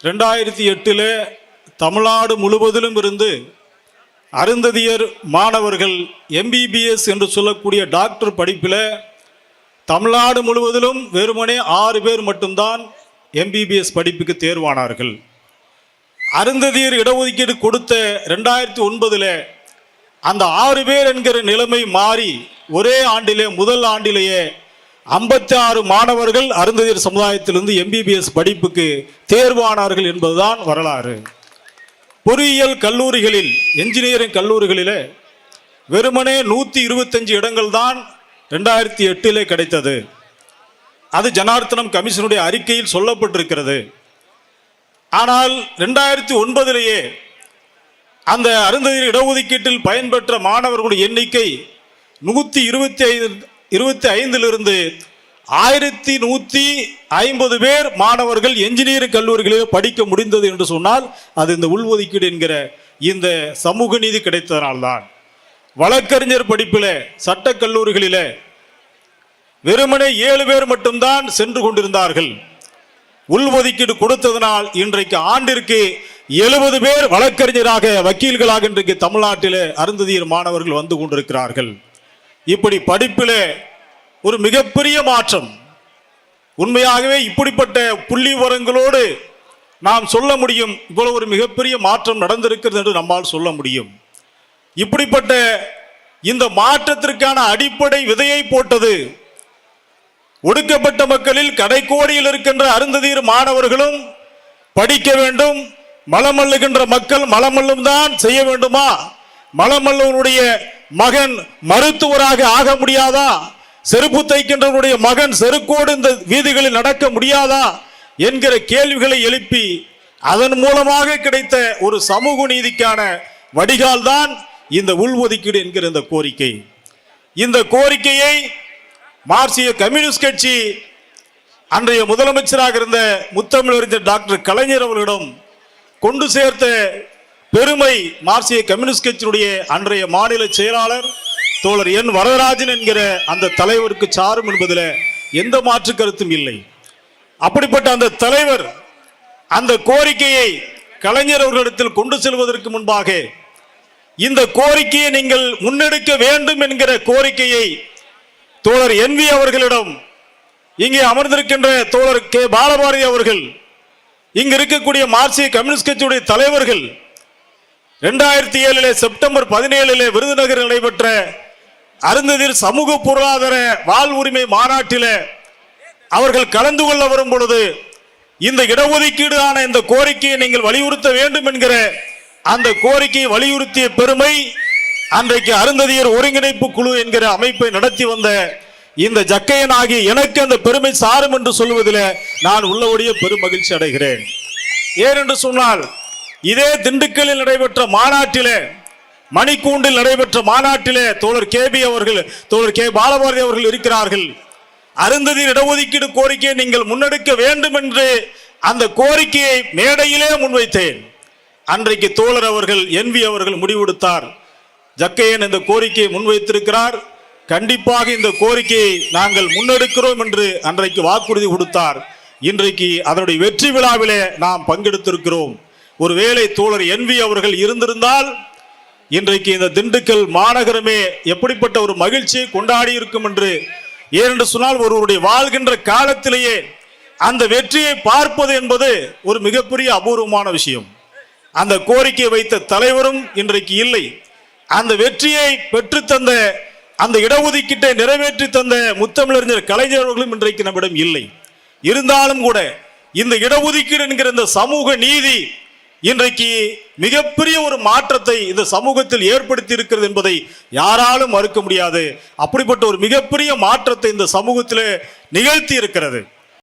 2008 தமிழ்நாடு முழுவதிலும் இருந்து அருந்ததியர் மாணவர்கள் எம்பிபிஎஸ் என்று சொல்லக்கூடிய டாக்டர் படிப்பில் தமிழ்நாடு முழுவதிலும் வெறுமனே 6 பேர் மட்டும்தான் எம்பிபிஎஸ் படிப்புக்கு தேர்வானார்கள். அருந்ததியர் இடஒதுக்கீடு கொடுத்த 2009 அந்த 6 பேர் என்கிற நிலைமை மாறி ஒரே ஆண்டிலே முதல் ஆண்டிலேயே 56 மாணவர்கள் அருந்ததியர் சமுதாயத்திலிருந்து எம்பிபிஎஸ் படிப்புக்கு தேர்வானார்கள் என்பதுதான் வரலாறு. பொறியியல் கல்லூரிகளில் என்ஜினியரிங் கல்லூரிகளில் வெறுமனே 125 இடங்கள் தான் 2008 கிடைத்தது. அது ஜனார்த்தனம் கமிஷனுடைய அறிக்கையில் சொல்லப்பட்டிருக்கிறது. ஆனால் 2009 அந்த அருந்ததியர் இடஒதுக்கீட்டில் பயன்பெற்ற மாணவர்களுடைய எண்ணிக்கை 125 1150 பேர் மாணவர்கள் என்ஜினியரிங் கல்லூரிகளில் படிக்க முடிந்தது என்று சொன்னால் அது இந்த உள்ஒதுக்கீடு என்கிற இந்த சமூக நீதி கிடைத்ததனால்தான். வழக்கறிஞர் படிப்பில் சட்ட கல்லூரிகளில் வெறுமனே 7 பேர் மட்டும்தான் சென்று கொண்டிருந்தார்கள். உள்ஒதுக்கீடு கொடுத்ததனால் இன்றைக்கு ஆண்டிற்கு 70 பேர் வழக்கறிஞராக வக்கீல்களாக இன்றைக்கு தமிழ்நாட்டில் அருந்ததியர் மாணவர்கள் வந்து கொண்டிருக்கிறார்கள். இப்படி படிப்பில் ஒரு மிகப்பெரிய மாற்றம். உண்மையாகவே இப்படிப்பட்ட புள்ளி விவரங்களோடு நாம் சொல்ல முடியும் இவ்வளவு ஒரு மிகப்பெரிய மாற்றம் நடந்திருக்கிறது என்று நம்மால் சொல்ல முடியும். இப்படிப்பட்ட இந்த மாற்றத்திற்கான அடிப்படை விதையை போட்டது ஒடுக்கப்பட்ட மக்களில் கடைக்கோடியில் இருக்கின்ற அருந்ததியர் மாணவர்களும் படிக்க வேண்டும். மலமல்லுகின்ற மக்கள் மலமல்லும் தான் செய்ய வேண்டுமா? மலமல்லுவனுடைய மகன் மருத்துவராக ஆக முடியாதா? செருப்பு தைக்கின்றவருடைய மகன் செருக்கோடு இந்த வீதிகளில் நடக்க முடியாதா என்கிற கேள்விகளை எழுப்பி அதன் மூலமாக கிடைத்த ஒரு சமூக நீதிக்கான வடிகால் தான் இந்த உள்ஒதுக்கீடு என்கிற இந்த கோரிக்கை. இந்த கோரிக்கையை மார்க்சிய கம்யூனிஸ்ட் கட்சி அன்றைய முதலமைச்சராக இருந்த முத்தமிழறிஞர் டாக்டர் கலைஞர் அவர்களிடம் கொண்டு சேர்த்த பெருமை மார்க்சிய கம்யூனிஸ்ட் கட்சியினுடைய அன்றைய மாநில செயலாளர் தோழர் என் வரதராஜன் என்கிற அந்த தலைவருக்கு சாரும் என்பதில் எந்த மாற்று கருத்தும் இல்லை. அப்படிப்பட்ட அந்த தலைவர் அந்த கோரிக்கையை கலைஞர் அவர்களிடத்தில் கொண்டு செல்வதற்கு முன்பாக இந்த கோரிக்கையை நீங்கள் முன்னெடுக்க வேண்டும் என்கிற கோரிக்கையை தோழர் என்வி அவர்களிடம் இங்கே அமர்ந்திருக்கின்ற தோழர் கே பாலபாரதி அவர்கள் இங்கு இருக்கக்கூடிய மார்க்சிய கம்யூனிஸ்ட் கட்சியுடைய தலைவர்கள் 2007 செப்டம்பர் 17 விருதுநகரில் நடைபெற்ற அருந்ததியர் சமூக பொருளாதார வாழ்வுரிமை மாநாட்டில் அவர்கள் கலந்து கொள்ள வரும் பொழுது இந்த இடஒதுக்கீடு ஆன இந்த கோரிக்கையை நீங்கள் வலியுறுத்த வேண்டும் என்கிற அந்த கோரிக்கையை வலியுறுத்திய பெருமை அன்றைக்கு அருந்ததியர் ஒருங்கிணைப்பு குழு என்கிற அமைப்பை நடத்தி வந்த இந்த ஜக்கையன் ஆகி எனக்கு அந்த பெருமை சாரும் என்று சொல்வதில் நான் உள்ளபடியே பெரும் மகிழ்ச்சி அடைகிறேன். ஏனென்று சொன்னால் இதே திண்டுக்கல்லில் நடைபெற்ற மாநாட்டிலே மணிக்கூண்டில் நடைபெற்ற மாநாட்டிலே தோழர் கேபி அவர்கள் தோழர் கே பாலபாரதி அவர்கள் இருக்கிறார்கள். அருந்ததியர் இடஒதுக்கீடு கோரிக்கையை நீங்கள் முன்னெடுக்க வேண்டும் என்று அந்த கோரிக்கையை மேடையிலே முன்வைத்தேன். அன்றைக்கு தோழர் அவர்கள் என்வி அவர்கள் முடிவெடுத்தார். ஜக்கையன் இந்த கோரிக்கையை முன்வைத்திருக்கிறார், கண்டிப்பாக இந்த கோரிக்கையை நாங்கள் முன்னெடுக்கிறோம் என்று அன்றைக்கு வாக்குறுதி கொடுத்தார். இன்றைக்கு அதனுடைய வெற்றி விழாவிலே நாம் பங்கெடுத்திருக்கிறோம். ஒருவேளை தோழர் என்வி அவர்கள் இருந்திருந்தால் இன்றைக்கு இந்த திண்டுக்கல் மாநகரமே எப்படிப்பட்ட ஒரு மகிழ்ச்சியை கொண்டாடி இருக்கும் என்று. ஏனென்று சொன்னால் ஒருவருடைய வாழ்கின்ற காலத்திலேயே அந்த வெற்றியை பார்ப்பது என்பது ஒரு மிகப்பெரிய அபூர்வமான விஷயம். அந்த கோரிக்கையை வைத்த தலைவரும் இன்றைக்கு இல்லை. அந்த வெற்றியை பெற்று தந்த அந்த இடஒதுக்கீட்டை நிறைவேற்றி தந்த முத்தமிழறிஞர் கலைஞர் அவர்களும் இன்றைக்கு நம்மிடம் இல்லை. இருந்தாலும் கூட இந்த இடஒதுக்கீடு என்கிற இந்த சமூக நீதி இன்றைக்கு மிகப்பெரிய ஒரு மாற்றத்தை இந்த சமூகத்தில் ஏற்படுத்தி இருக்கிறது என்பதை யாராலும் மறுக்க முடியாது. அப்படிப்பட்ட ஒரு மிகப்பெரிய மாற்றத்தை இந்த சமூகத்தில் நிகழ்த்தி இருக்கிறது.